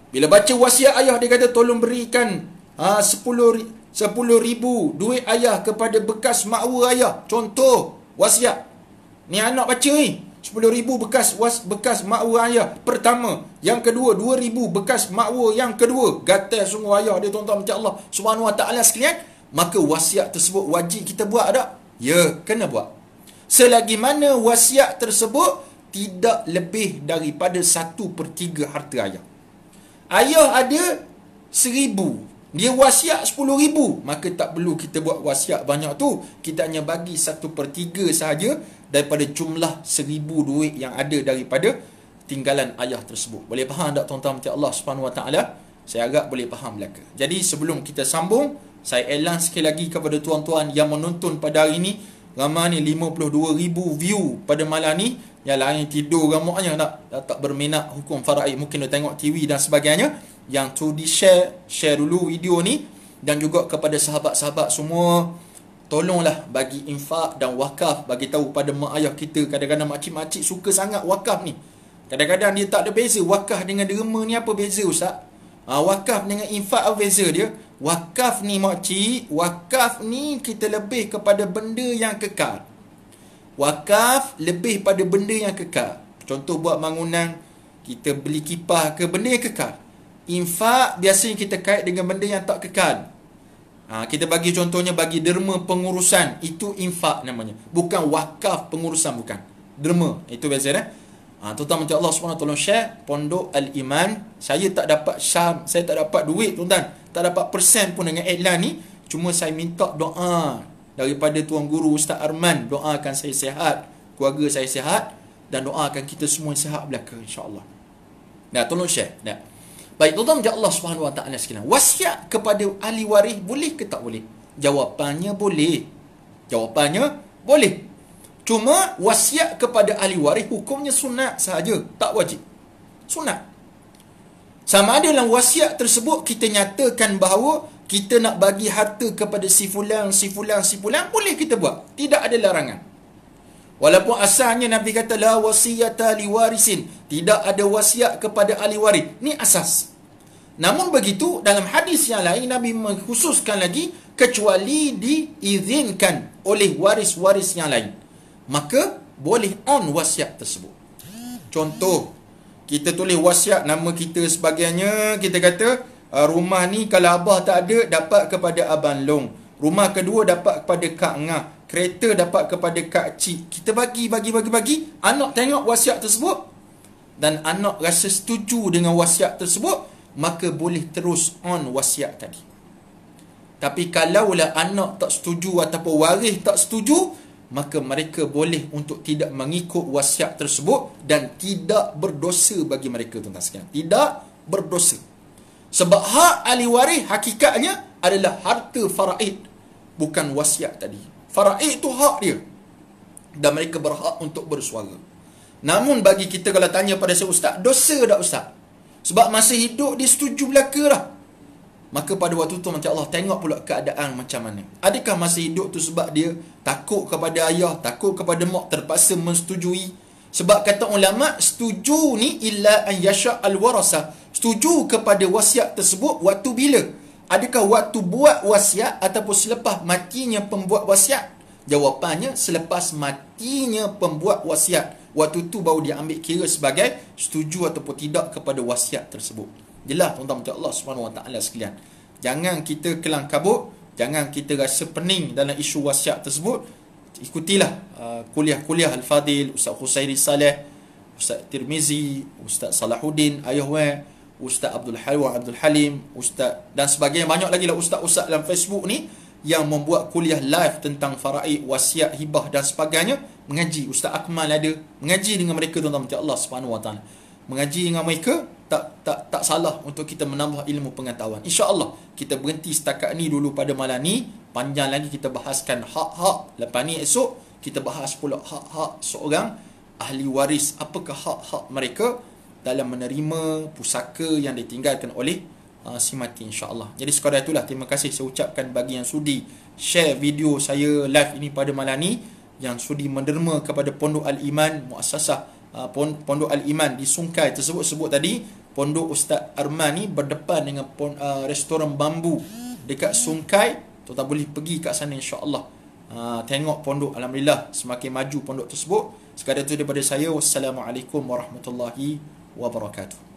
Bila baca wasiat ayah, dia kata tolong berikan 10,000 duit ayah kepada bekas makwa ayah. Contoh wasiat. Ni anak baca ni. 10,000 bekas makwa ayah pertama. Yang kedua 2,000 bekas makwa yang kedua. Gatal sungguh ayah dia tuan-tuan macam Allah Subhanahu Wa Taala sekalian. Maka wasiat tersebut wajib kita buat tak? Ya, kena buat. Selagi mana wasiat tersebut tidak lebih daripada 1/3 harta ayah. Ayah ada 1,000, dia wasiat 10,000, maka tak perlu kita buat wasiat banyak tu. Kita hanya bagi 1/3 sahaja daripada jumlah 1,000 duit yang ada daripada tinggalan ayah tersebut. Boleh faham tak tuan-tuan macam Allah Subhanahu Wa Taala? Saya agak boleh faham belaka. Jadi sebelum kita sambung, saya elan sekali lagi kepada tuan-tuan yang menonton pada hari ini. Ramai ni 52,000 view pada malam ni. Yang lain tidur ramuknya, tak berminat hukum faraid, mungkin dia tengok TV dan sebagainya. Yang tu di share dulu video ni. Dan juga kepada sahabat-sahabat semua, tolonglah bagi infak dan wakaf. Bagi tahu pada mak ayah kita. Kadang-kadang makcik-makcik suka sangat wakaf ni. Kadang-kadang dia tak ada beza. Wakaf dengan derma ni apa beza Ustaz? Wakaf dengan infak apa beza dia? Wakaf ni makcik, wakaf ni kita lebih kepada benda yang kekal. Wakaf lebih pada benda yang kekal. Contoh buat bangunan, kita beli kipas ke, benda yang kekal. Infak biasanya kita kait dengan benda yang tak kekal. Kita bagi contohnya, bagi derma pengurusan, itu infak namanya. Bukan wakaf pengurusan, bukan. Derma, itu beza dah. Tuan-tuan minta Allah SWT tolong share Pondok Al-Iman. Saya tak dapat syam, saya tak dapat duit tuan-tuan, tak dapat persen pun dengan iklan ni. Cuma saya minta doa daripada Tuan Guru Ustaz Arman. Doakan saya sihat, keluarga saya sihat, dan doakan kita semua sihat belaka insya-Allah. Nah, tolong share. Nah. Baik, tuan-tuan minta Allah SWT sekalian, wasiat kepada ahli waris boleh ke tak boleh? Jawapannya boleh. Jawapannya boleh. Cuma wasiat kepada ahli waris hukumnya sunat sahaja, tak wajib. Sunat. Sama ada dalam wasiat tersebut kita nyatakan bahawa kita nak bagi harta kepada si fulan, boleh kita buat. Tidak ada larangan. Walaupun asalnya Nabi kata la wasiyata liwarisin, tidak ada wasiat kepada ahli waris. Ni asas. Namun begitu, dalam hadis yang lain Nabi mengkhususkan lagi, kecuali diizinkan oleh waris-waris yang lain, maka boleh on wasiat tersebut. Contoh, kita tulis wasiat nama kita sebagainya. Kita kata rumah ni kalau abah tak ada, dapat kepada abang Long. Rumah kedua dapat kepada Kak Ngah. Kereta dapat kepada Kak Cik. Kita bagi. Anak tengok wasiat tersebut dan anak rasa setuju dengan wasiat tersebut, maka boleh terus on wasiat tadi. Tapi kalaulah anak tak setuju ataupun waris tak setuju, maka mereka boleh untuk tidak mengikut wasiat tersebut dan tidak berdosa bagi mereka tuan-tuan sekalian. Tidak berdosa. Sebab hak ahli waris hakikatnya adalah harta faraid, bukan wasiat tadi. Faraid itu hak dia dan mereka berhak untuk bersuara. Namun bagi kita kalau tanya pada saya, Ustaz, dosa tak Ustaz? Sebab masa hidup dia setuju belaka dah. Maka pada waktu tu macam Allah tengok pula keadaan macam mana. Adakah masa hidup tu sebab dia takut kepada ayah, takut kepada mak, terpaksa mensetujui? Sebab kata ulama, setuju ni illa an yasha al-warasa. Setuju kepada wasiat tersebut waktu bila? Adakah waktu buat wasiat ataupun selepas matinya pembuat wasiat? Jawapannya selepas matinya pembuat wasiat. Waktu tu baru dia ambil kira sebagai setuju ataupun tidak kepada wasiat tersebut. Jelas tuan-tuan macam Allah SWT sekalian. Jangan kita kelang kabut, jangan kita rasa pening dalam isu wasiat tersebut. Ikutilah kuliah-kuliah Al-Fadil, Ustaz Husairi Saleh, Ustaz Tirmizi, Ustaz Salahuddin Ayahwan, Ustaz Abdul Halim, Ustaz dan sebagainya. Banyak lagi lah ustaz-ustaz dalam Facebook ni yang membuat kuliah live tentang faraid, wasiat, hibah dan sebagainya. Mengaji. Ustaz Akmal ada mengaji dengan mereka tuan-tuan macam Allah SWT. Mengaji dengan mereka tak salah untuk kita menambah ilmu pengetahuan. InsyaAllah kita berhenti setakat ni dulu pada malam ni. Panjang lagi kita bahaskan hak-hak. Lepas ni esok kita bahas pula hak-hak seorang ahli waris. Apakah hak-hak mereka dalam menerima pusaka yang ditinggalkan oleh si mati, insyaAllah. Jadi sekadar itulah, terima kasih saya ucapkan bagi yang sudi share video saya live ini pada malam ni, yang sudi menderma kepada Pondok Al-Iman, muassasah Pondok Al-Iman di Sungkai tersebut. Sebut tadi Pondok Ustaz Arman ni berdepan dengan restoran bambu dekat Sungkai. Tuan-tuan boleh pergi kat sana, insyaAllah. Tengok pondok, alhamdulillah semakin maju pondok tersebut. Sekadar itu daripada saya. Wassalamualaikum warahmatullahi wabarakatuh.